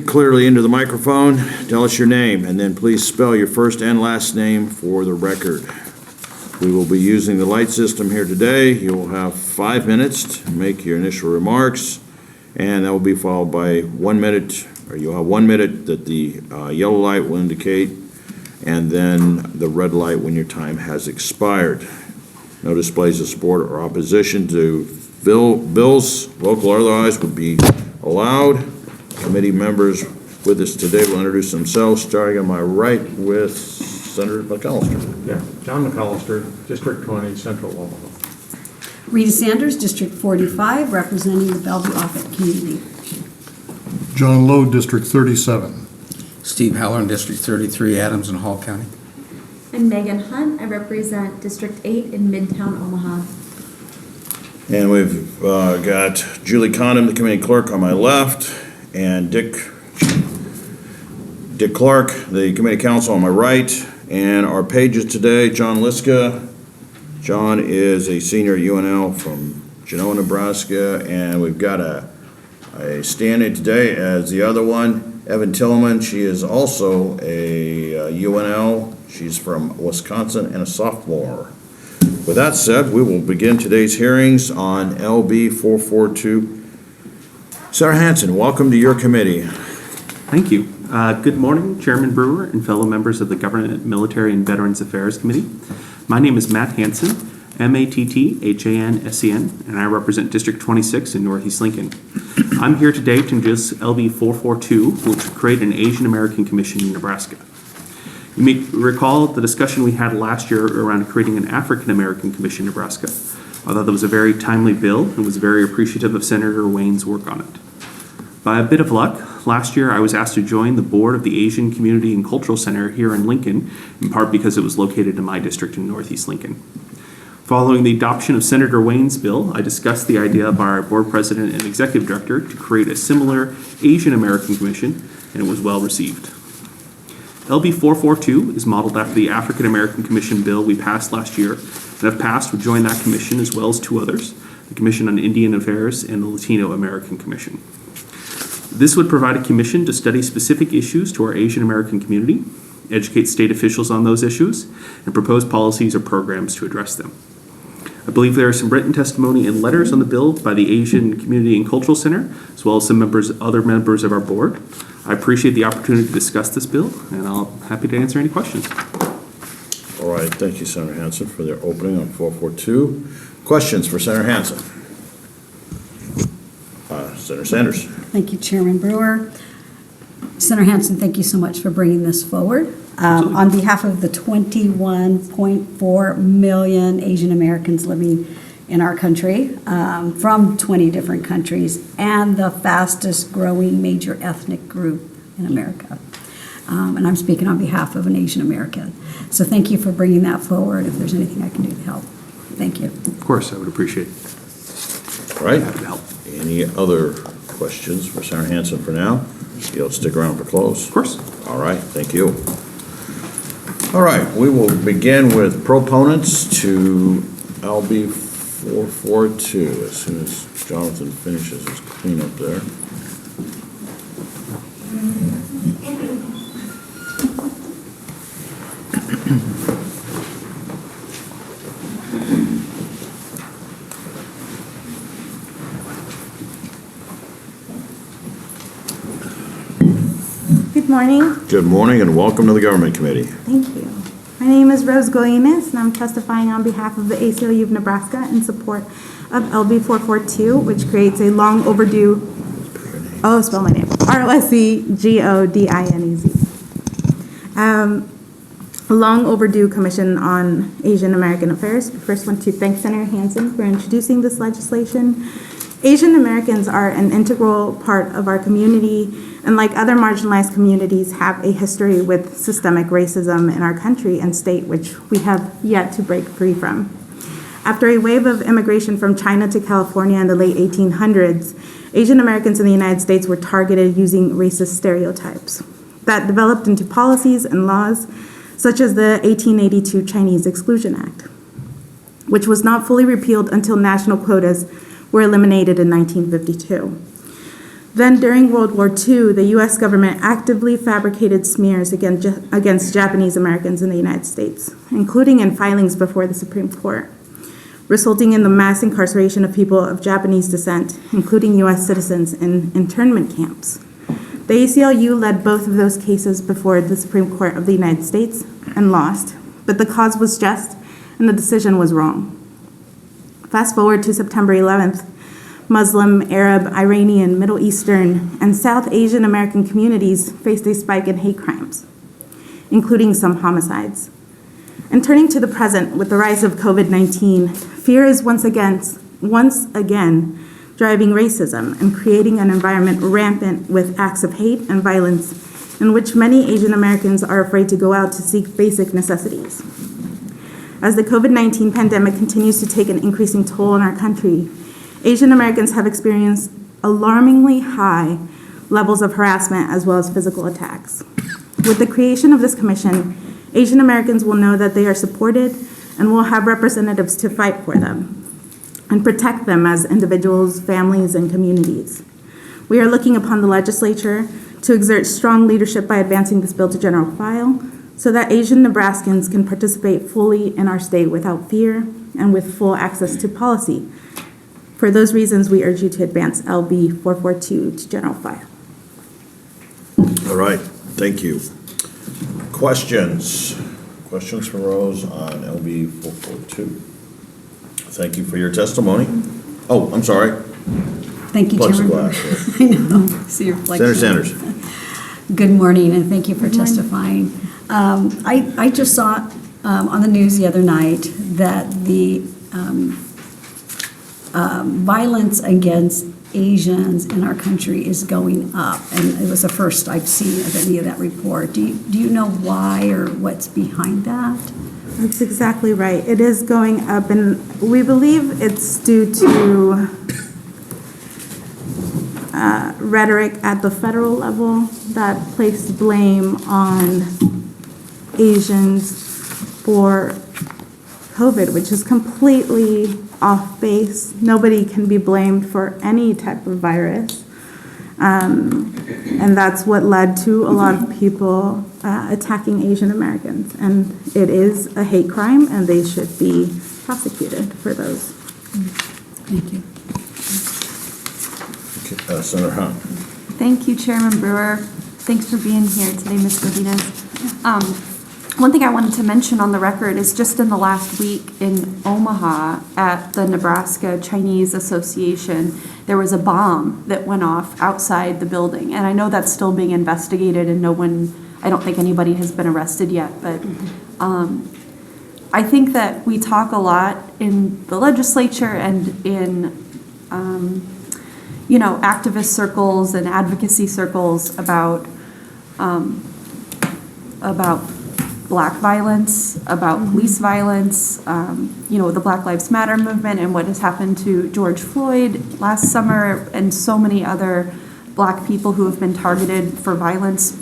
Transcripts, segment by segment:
clearly into the microphone, tell us your name, and then please spell your first and last name for the record. We will be using the light system here today. You will have 5 minutes to make your initial remarks, and that will be followed by 1 minute, or you'll have 1 minute that the yellow light will indicate, and then the red light when your time has expired. No displays of support or opposition to bills, local or otherwise, would be allowed. Committee members with us today will introduce themselves, starting on my right with Senator McAllister. Yeah, John McAllister, District 20, Central Omaha. Rita Sanders, District 45, representing the Bellevue-Offutt community. John Lowe, District 37. Steve Halloran, District 33, Adams and Hall County. I'm Megan Hunt. I represent District 8 in Midtown Omaha. And we've got Julie Condon, the committee clerk, on my left, and Dick Clark, the committee counsel, on my right. And our pages today, John Liska. John is a senior at UNL from Genoa, Nebraska, and we've got a stand-in today as the other one, Evan Tillman. She is also a UNL. She's from Wisconsin and a sophomore. With that said, we will begin today's hearings on LB442. Senator Hansen, welcome to your committee. Thank you. Good morning, Chairman Brewer and fellow members of the Government, Military, and Veterans Affairs Committee. My name is Matt Hansen, MATTHANSEN, and I represent District 26 in Northeast Lincoln. I'm here today to introduce LB442, which would create an Asian American Commission in Nebraska. You may recall the discussion we had last year around creating an African American Commission in Nebraska. I thought that was a very timely bill and was very appreciative of Senator Wayne's work on it. By a bit of luck, last year I was asked to join the board of the Asian Community and Cultural Center here in Lincoln, in part because it was located in my district in Northeast Lincoln. Following the adoption of Senator Wayne's bill, I discussed the idea by our board president and executive director to create a similar Asian American Commission, and it was well received. LB442 is modeled after the African American Commission bill we passed last year, and if passed would join that commission as well as two others, the Commission on Indian Affairs and the Latino American Commission. This would provide a commission to study specific issues to our Asian American community, educate state officials on those issues, and propose policies or programs to address them. I believe there is some written testimony and letters on the bill by the Asian Community and Cultural Center, as well as some other members of our board. I appreciate the opportunity to discuss this bill, and I'm happy to answer any questions. All right, thank you, Senator Hansen, for their opening on 442. Questions for Senator Hansen? Senator Sanders. Thank you, Chairman Brewer. Senator Hansen, thank you so much for bringing this forward. On behalf of the 21.4 million Asian Americans living in our country from 20 different countries and the fastest growing major ethnic group in America. And I'm speaking on behalf of an Asian American. So thank you for bringing that forward. If there's anything I can do to help, thank you. Of course, I would appreciate it. All right. Happy to help. Any other questions for Senator Hansen for now? You'll stick around for close? Of course. All right, thank you. All right, we will begin with proponents to LB442 as soon as Jonathan finishes his cleanup there. Good morning. Good morning and welcome to the Government Committee. Thank you. My name is Rose Goyenes, and I'm testifying on behalf of the ACLU of Nebraska in support of LB442, which creates a long overdue, spell my name, ROSCGODINEZ. A long overdue Commission on Asian American Affairs. I first want to thank Senator Hansen for introducing this legislation. Asian Americans are an integral part of our community, and like other marginalized communities, have a history with systemic racism in our country and state, which we have yet to break free from. After a wave of immigration from China to California in the late 1800s, Asian Americans in the United States were targeted using racist stereotypes that developed into policies and laws, such as the 1882 Chinese Exclusion Act, which was not fully repealed until national quotas were eliminated in 1952. Then during World War II, the U.S. government actively fabricated smears against Japanese Americans in the United States, including in filings before the Supreme Court, resulting in the mass incarceration of people of Japanese descent, including U.S. citizens, in internment camps. The ACLU led both of those cases before the Supreme Court of the United States and lost, but the cause was just and the decision was wrong. Fast forward to September 11th, Muslim, Arab, Iranian, Middle Eastern, and South Asian American communities faced a spike in hate crimes, including some homicides. And turning to the present, with the rise of COVID-19, fear is once again driving racism and creating an environment rampant with acts of hate and violence in which many Asian Americans are afraid to go out to seek basic necessities. As the COVID-19 pandemic continues to take an increasing toll on our country, Asian Americans have experienced alarmingly high levels of harassment as well as physical attacks. With the creation of this commission, Asian Americans will know that they are supported and will have representatives to fight for them and protect them as individuals, families, and communities. We are looking upon the legislature to exert strong leadership by advancing this bill to general file so that Asian Nebraskans can participate fully in our state without fear and with full access to policy. For those reasons, we urge you to advance LB442 to general file. All right, thank you. Questions? Questions for Rose on LB 442? Thank you for your testimony. Oh, I'm sorry. Thank you, Chairman. Plexiglass. I know, see your Senator flexion. Sanders. Good morning, and thank you for testifying. I just saw on the news the other night that the violence against Asians in our country is going up, and it was the first I've seen of any of that report. Do you know why or what's behind that? That's exactly right. It is going up, and we believe it's due to rhetoric at the federal level that placed blame on Asians for COVID, which is completely off base. Nobody can be blamed for any type of virus. And that's what led to a lot of people attacking Asian Americans. And it is a hate crime, and they should be prosecuted for those. Thank you. Okay, Senator Hunt. Thank you, Chairman Brewer. Thanks for being here today, Ms. Godinez. One thing I wanted to mention on the record is just in the last week in Omaha at the Nebraska Chinese Association, there was a bomb that went off outside the building. And I know that's still being investigated and I don't think anybody has been arrested yet, but I think that we talk a lot in the legislature and in activist circles and advocacy circles about Black violence, about police violence, the Black Lives Matter movement and what has happened to George Floyd last summer and so many other Black people who have been targeted for violence,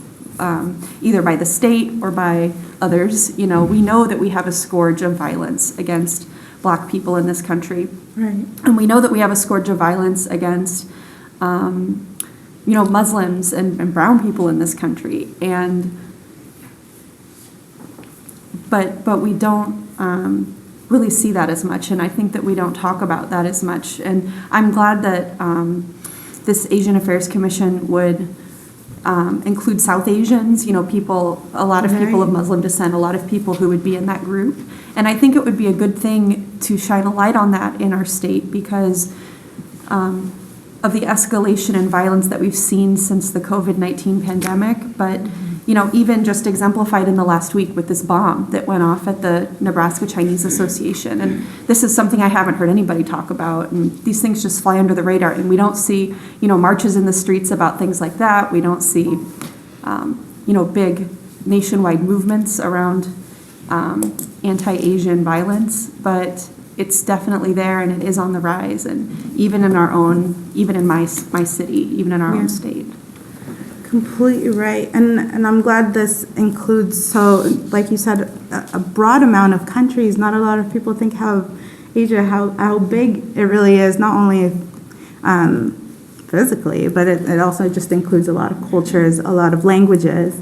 either by the state or by others. We know that we have a scourge of violence against Black people in this country. Right. And we know that we have a scourge of violence against, Muslims and brown people in this country. But we don't really see that as much, and I think that we don't talk about that as much. And I'm glad that this Asian Affairs Commission would include South Asians, a lot of people of Muslim descent, a lot of people who would be in that group. And I think it would be a good thing to shine a light on that in our state because of the escalation in violence that we've seen since the COVID-19 pandemic. But even just exemplified in the last week with this bomb that went off at the Nebraska Chinese Association. And this is something I haven't heard anybody talk about. And these things just fly under the radar. And we don't see, marches in the streets about things like that. We don't see, big nationwide movements around anti-Asian violence. But it's definitely there and it is on the rise. And even in my city, even in our own state. Completely right. And I'm glad this includes, so like you said, a broad amount of countries. Not a lot of people think how Asia, how big it really is, not only physically, but it also just includes a lot of cultures, a lot of languages,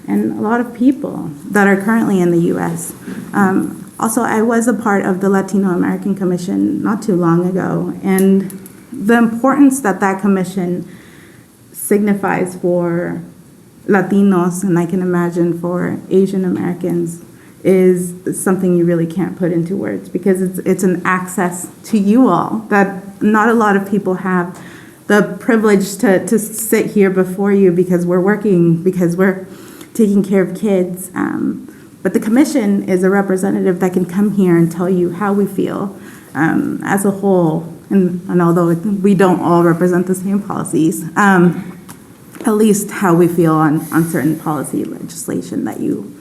and a lot of people that are currently in the U.S. Also, I was a part of the Latino American Commission not too long ago, and the importance that that commission signifies for Latinos, and I can imagine for Asian Americans, is something you really can't put into words, because it's an access to you all that not a lot of people have the privilege to sit here before you, because we're working, because we're taking care of kids. But the commission is a representative that can come here and tell you how we feel as a whole. And although we don't all represent the same policies, at least how we feel on certain policy legislation that you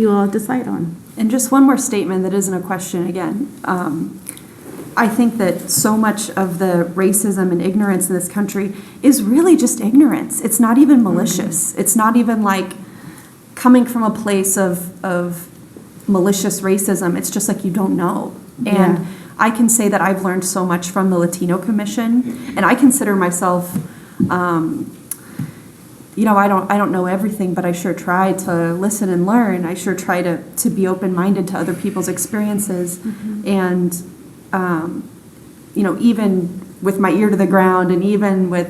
all decide on. And just one more statement that isn't a question again. I think that so much of the racism and ignorance in this country is really just ignorance. It's not even malicious. It's not even like coming from a place of malicious racism. It's just like you don't know. And Yeah. I can say that I've learned so much from the Latino Commission, and I consider myself, I don't know everything, but I sure try to listen and learn. I sure try to be open-minded to other people's experiences. And, even with my ear to the ground, and even with,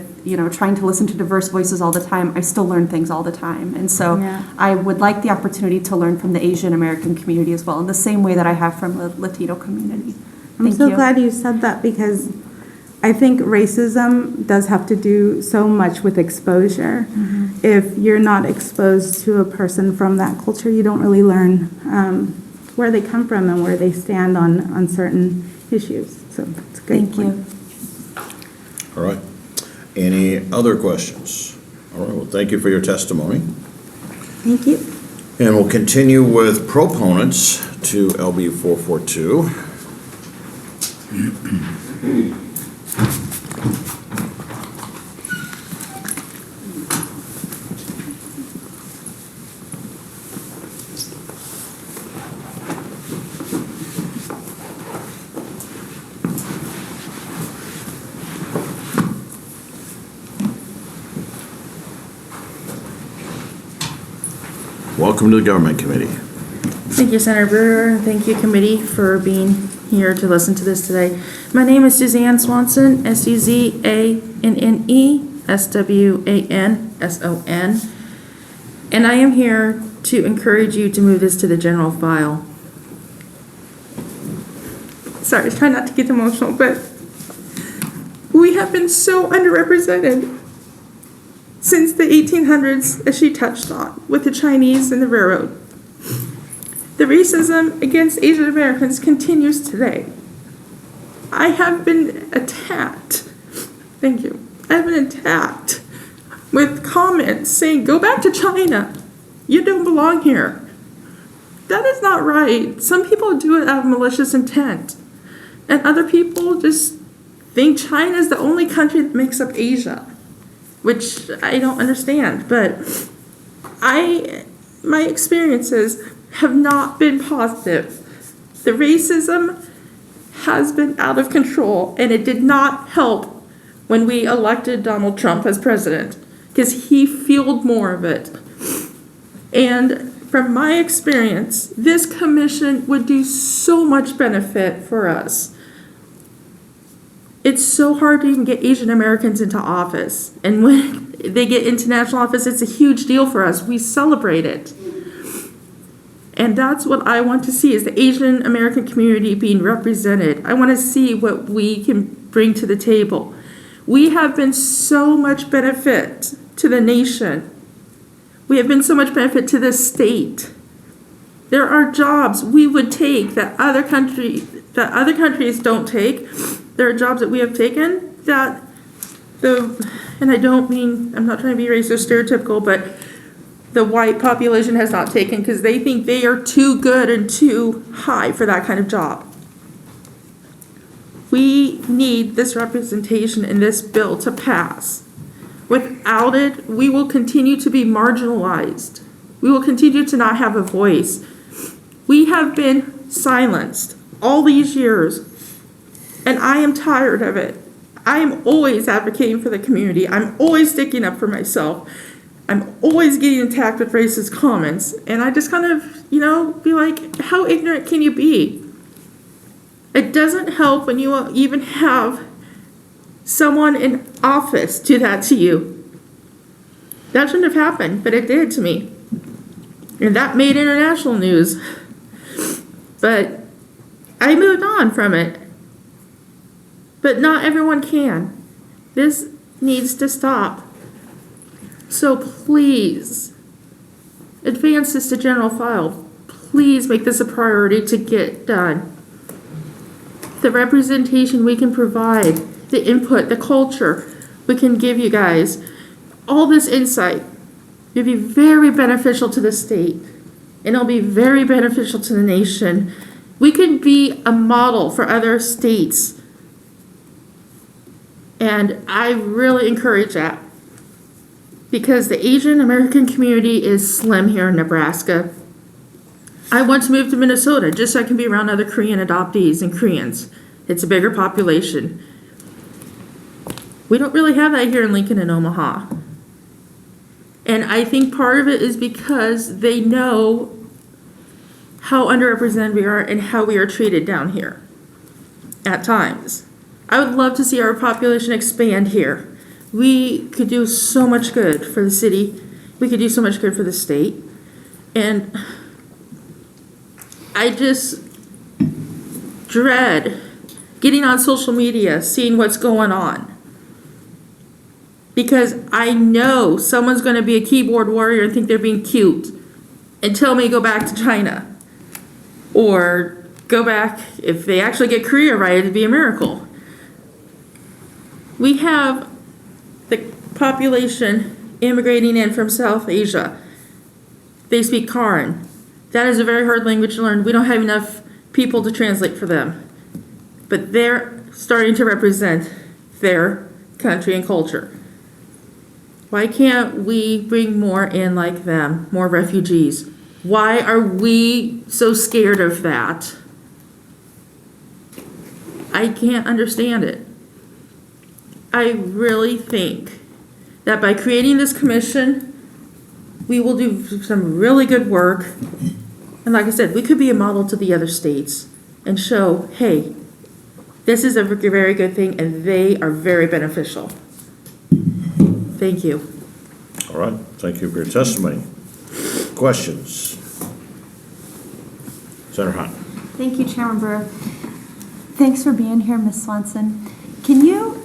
trying to listen to diverse voices all the time, I still learn things all the time. And so Yeah. I would like the opportunity to learn from the Asian American community as well, in the same way that I have from the Latino community. I'm Thank so you. glad you said that, because I think racism does have to do so much with exposure. If you're not exposed to a person from that culture, you don't really learn where they come from and where they stand on certain issues. So it's a great Thank point. you. All right. Any other questions? All right, well, thank you for your testimony. Thank you. And we'll continue with proponents to LB 442. Welcome to the Government Committee. Thank you, Senator Brewer. Thank you, committee, for being here to listen to this today. My name is Suzanne Swanson, SUZANNE, and I am here to encourage you to move this to the general file. Sorry, try not to get emotional, but we have been so underrepresented since the 1800s, as she touched on, with the Chinese and the railroad. The racism against Asian Americans continues today. I have been attacked. Thank you. I have been attacked with comments saying, "Go back to China. You don't belong here." That is not right. Some people do it out of malicious intent, and other people just think China is the only country that makes up Asia, which I don't understand. But my experiences have not been positive. The racism has been out of control, and it did not help when we elected Donald Trump as president, because he fueled more of it. And from my experience, this commission would do so much benefit for us. It's so hard to even get Asian Americans into office. And when they get into national office, it's a huge deal for us. We celebrate it. And that's what I want to see, is the Asian American community being represented. I want to see what we can bring to the table. We have been so much benefit to the nation. We have been so much benefit to the state. There are jobs we would take that other countries don't take. There are jobs that we have taken that and I'm not trying to be racist or stereotypical, but the white population has not taken, because they think they are too good and too high for that kind of job. We need this representation in this bill to pass. Without it, we will continue to be marginalized. We will continue to not have a voice. We have been silenced all these years, and I am tired of it. I'm always advocating for the community. I'm always sticking up for myself. I'm always getting attacked with racist comments. And I just kind of, be like, how ignorant can you be? It doesn't help when you even have someone in office do that to you. That shouldn't have happened, but it did to me. And that made international news. But I moved on from it. But not everyone can. This needs to stop. So please, advance this to general file. Please make this a priority to get done. The representation we can provide, the input, the culture we can give you guys, all this insight will be very beneficial to the state, and it'll be very beneficial to the nation. We can be a model for other states, and I really encourage that, because the Asian American community is slim here in Nebraska. I want to move to Minnesota just so I can be around other Korean adoptees and Koreans. It's a bigger population. We don't really have that here in Lincoln and Omaha. And I think part of it is because they know how underrepresented we are and how we are treated down here at times. I would love to see our population expand here. We could do so much good for the city. We could do so much good for the state. And I just dread getting on social media, seeing what's going on. Because I know someone's going to be a keyboard warrior and think they're being cute and tell me to go back to China. Or go back, if they actually get Korea right, it'd be a miracle. We have the population immigrating in from South Asia. They speak Karen. That is a very hard language to learn. We don't have enough people to translate for them. But they're starting to represent their country and culture. Why can't we bring more in like them, more refugees? Why are we so scared of that? I can't understand it. I really think that by creating this commission, we will do some really good work. And like I said, we could be a model to the other states and show, hey, this is a very good thing and they are very beneficial. Thank you. All right, thank you for your testimony. Questions? Senator Hunt. Thank you, Chairman Brewer. Thanks for being here, Ms. Swenson. Can you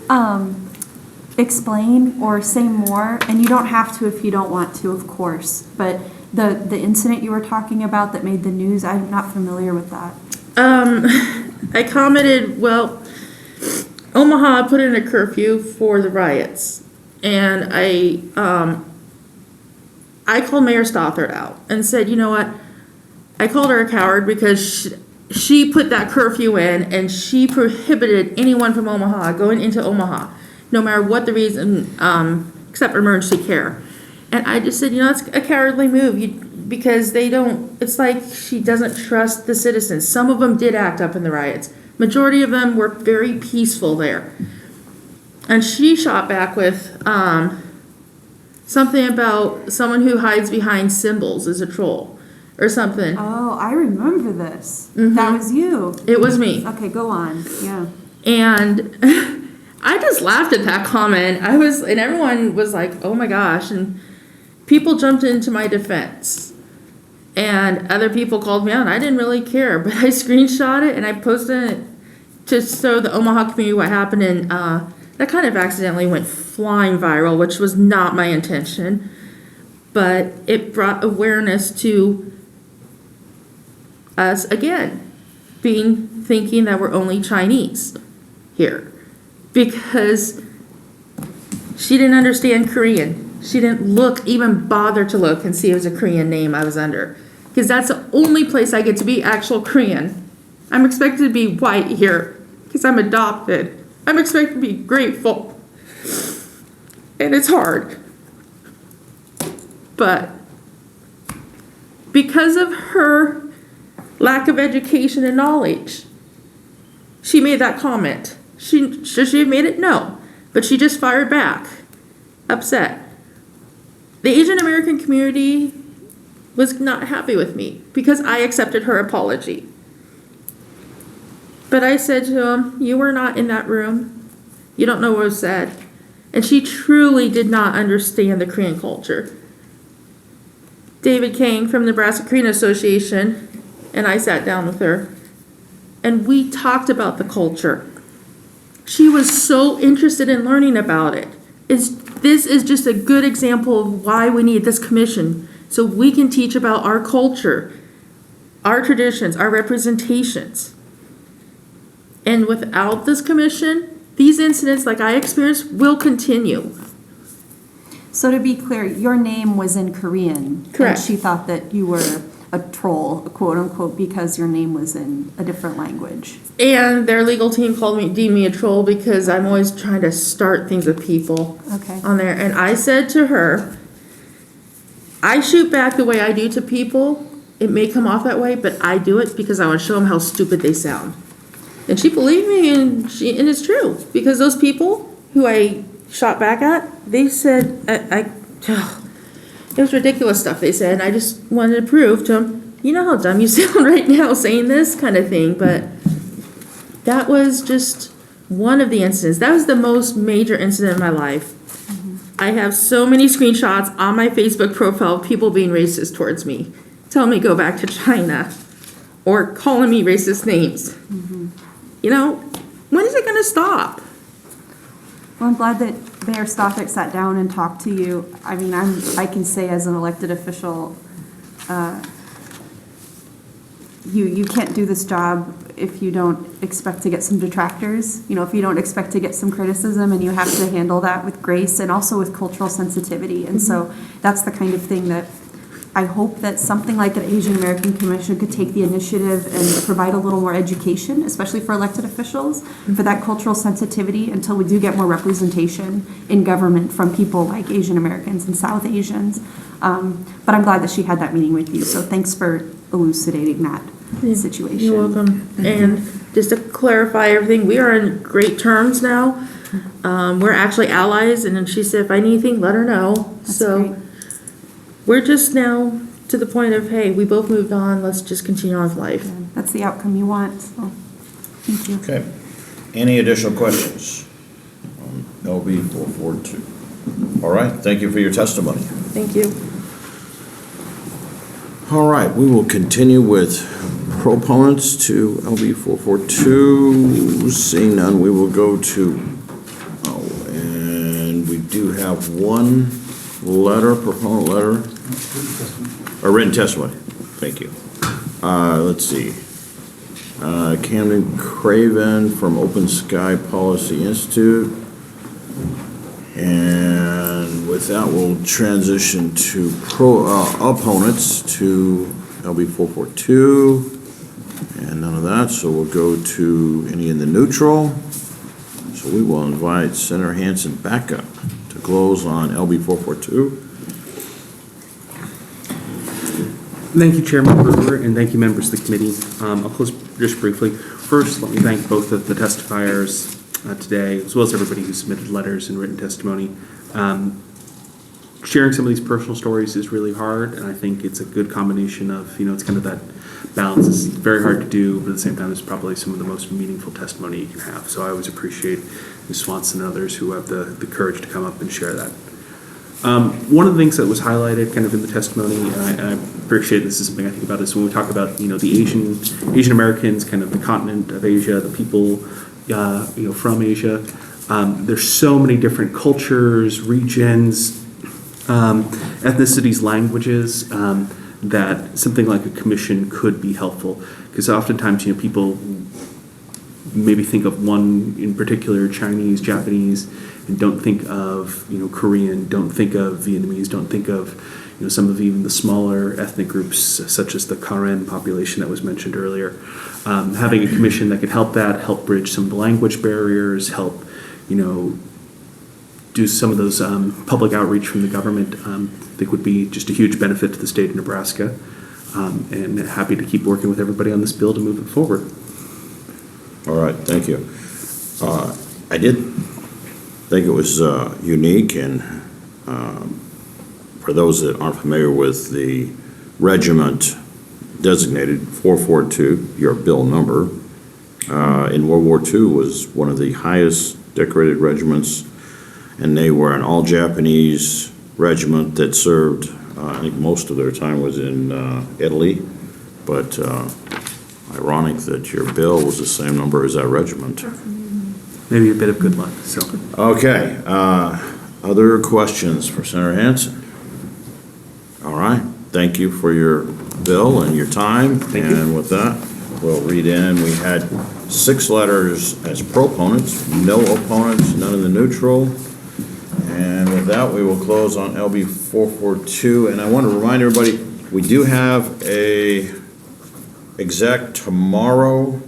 explain or say more, and you don't have to if you don't want to, of course, but the incident you were talking about that made the news, I'm not familiar with that. I commented, well, Omaha put in a curfew for the riots, and I called Mayor Stothert out and said, you know what, I called her a coward because she put that curfew in and she prohibited anyone from Omaha going into Omaha, no matter what the reason, except emergency care. And I just said, that's a cowardly move because they don't, it's like she doesn't trust the citizens. Some of them did act up in the riots. Majority of them were very peaceful there. And she shot back with something about someone who hides behind symbols is a troll or something. Oh, I remember this. Mm-hmm. That was you. It was me. Okay, go on. Yeah. And I just laughed at that comment. And everyone was like, oh my gosh. And people jumped into my defense. And other people called me out. I didn't really care, but I screenshot it and I posted it to show the Omaha community what happened. And that kind of accidentally went flying viral, which was not my intention. But it brought awareness to us again, thinking that we're only Chinese here. Because she didn't understand Korean. She didn't even bother to look and see it was a Korean name I was under. Because that's the only place I get to be actual Korean. I'm expected to be white here because I'm adopted. I'm expected to be grateful. And it's hard. But because of her lack of education and knowledge, she made that comment. Should she have made it? No. But she just fired back, upset. The Asian American community was not happy with me because I accepted her apology. But I said to him, you were not in that room. You don't know what was said. And she truly did not understand the Korean culture. David Kang from Nebraska Korean Association and I sat down with her and we talked about the culture. She was so interested in learning about it. This is just a good example of why we need this commission, so we can teach about our culture, our traditions, our representations. And without this commission, these incidents like I experienced will continue. So to be clear, your name was in Korean. Correct. And she thought that you were a troll, quote unquote, because your name was in a different language. And their legal team deemed me a troll because I'm always trying to start things with people Okay. on there. And I said to her, I shoot back the way I do to people. It may come off that way, but I do it because I want to show them how stupid they sound. And she believed me, and it's true. Because those people who I shot back at, they said, it was ridiculous stuff they said, and I just wanted to prove to them, you know how dumb you sound right now saying this kind of thing, but that was just one of the incidents. That was the most major incident in my life. I have so many screenshots on my Facebook profile of people being racist towards me, telling me to go back to China, or calling me racist names. You know, when is it going to stop? Well, I'm glad that Mayor Stothik sat down and talked to you. I mean, I can say as an elected official, you can't do this job if you don't expect to get some detractors, you know, if you don't expect to get some criticism, and you have to handle that with grace and also with cultural sensitivity. And so that's the kind of thing that I hope that something like an Asian American Commission could take the initiative and provide a little more education, especially for elected officials, for that cultural sensitivity until we do get more representation in government from people like Asian Americans and South Asians. But I'm glad that she had that meeting with you, so thanks for elucidating that situation. You're welcome. And just to clarify everything, we are in great terms now. We're actually allies, and then she said, if I need anything, let her know. That's So great. we're just now to the point of, hey, we both moved on, let's just continue on with life. That's the outcome you want, so, thank you. Okay. Any additional questions on LB 442? All right, thank you for your testimony. Thank you. All right, we will continue with proponents to LB 442. Seeing none, we will go to, and we do have one letter, proponent letter. A written testimony, thank you. Let's see. Camden Craven from Open Sky Policy Institute. And with that, we'll transition to opponents to LB 442. And none of that, so we'll go to any in the neutral. So we will invite Senator Hansen back up to close on LB 442. Thank you, Chairman Brewer, and thank you, members of the committee. I'll close just briefly. First, let me thank both of the testifiers today, as well as everybody who submitted letters and written testimony. Sharing some of these personal stories is really hard, and I think it's a good combination of, it's kind of that balance. It's very hard to do, but at the same time, it's probably some of the most meaningful testimony you can have. So I always appreciate Ms. Swanson and others who have the courage to come up and share that. One of the things that was highlighted kind of in the testimony, and I appreciate this is something I think about, is when we talk about, the Asian Americans, kind of the continent of Asia, the people, from Asia. There's so many different cultures, regions, ethnicities, languages, that something like a commission could be helpful. Because oftentimes, people maybe think of one in particular, Chinese, Japanese, and don't think of, Korean, don't think of Vietnamese, don't think of, some of even the smaller ethnic groups, such as the Karen population that was mentioned earlier. Having a commission that could help bridge some of the language barriers, help, do some of those public outreach from the government, I think would be just a huge benefit to the state of Nebraska. And happy to keep working with everybody on this bill to move it forward. All right, thank you. I did think it was unique, and for those that aren't familiar with the regiment designated 442, your bill number, in World War II was one of the highest decorated regiments, and they were an all-Japanese regiment that served, I think most of their time was in Italy, but ironic that your bill was the same number as that regiment. Maybe a bit of good luck, so. Okay, other questions for Senator Hansen? All right, thank you for your bill and your time. Thank you. And with that, we'll read in. We had 6 letters as proponents, no opponents, none in the neutral. And with that, we will close on LB 442. And I want to remind everybody, we do have a exec tomorrow,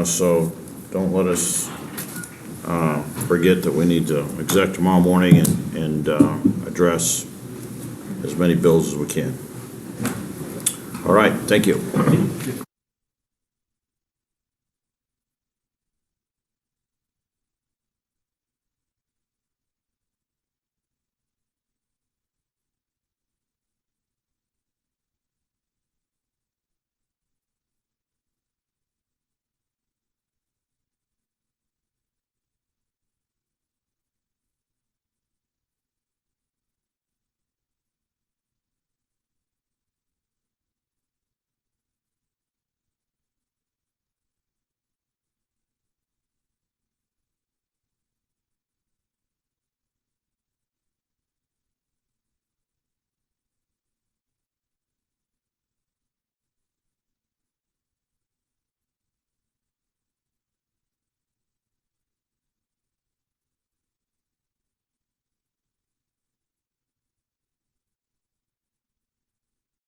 so don't let us forget that we need to exec tomorrow morning and address as many bills as we can. All right, thank you.